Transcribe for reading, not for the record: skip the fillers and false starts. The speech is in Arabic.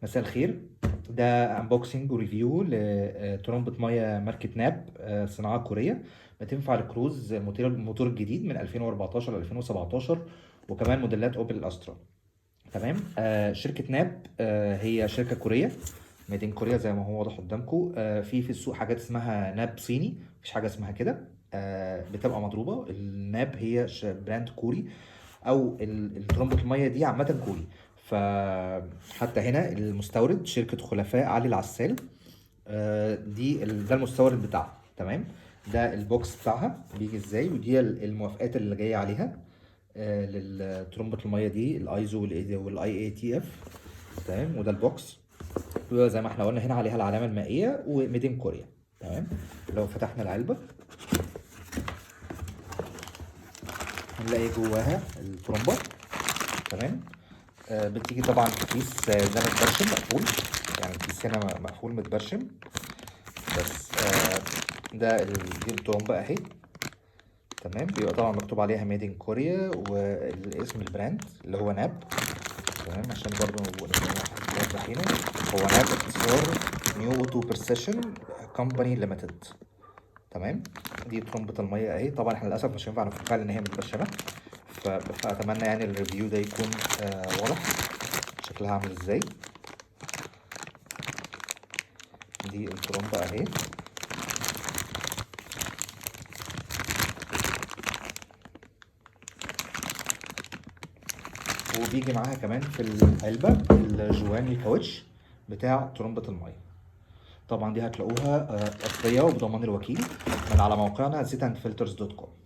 مساء الخير. ده انبوكسنج وريفيو لترمبة مية ماركة ناب، صناعة كورية بتنفع للكروز. الموتور الجديد من 2014 ل 2017، وكمان موديلات اوبل الاسترا. تمام. شركة ناب هي شركة كورية، ميد ان كوريا زي ما هو واضح قدامكم. في السوق حاجات اسمها ناب صيني، مفيش حاجة اسمها كده. بتبقى مضروبة. الناب هي براند كوري، او الترمبة المية دي عامة كوري. فحتى هنا المستورد شركة خلفاء علي العسال. ده المستورد بتاعها. تمام. ده البوكس بتاعها بيجي ازاي، ودي الموافقات اللي جايه عليها للترمبة المية دي، الايزو والاي اي تي اف. تمام. وده البوكس زي ما احنا قلنا هنا عليها العلامة المائية وميدين كوريا. تمام. لو فتحنا العلبة هنلاقي جواها الترمبة. تمام. بتيجي طبعا في كيس ده متبرشم مقفول، يعني الكيس هنا مقفول متبرشم. بس دي الترومبة اهي. تمام. بيبقى طبعا مكتوب عليها ميد ان كوريا والاسم البراند اللي هو ناب. تمام. عشان برضه نوضح هنا، هو ناب اختصار نيو اوتو برسيشن كومباني ليميتد. تمام. دي ترمبة المية اهي. طبعا احنا للأسف مش هينفع نفكها لأن هي متبشرة، فأتمنى يعني الريفيو ده يكون واضح شكلها عامل ازاي. دي الترمبة اهي. وبيجي معاها كمان في العلبة الجوان الكاوتش بتاع ترمبة المية. طبعا دي هتلاقوها أصلية وبضمان الوكيل من على موقعنا zitandfilters.com.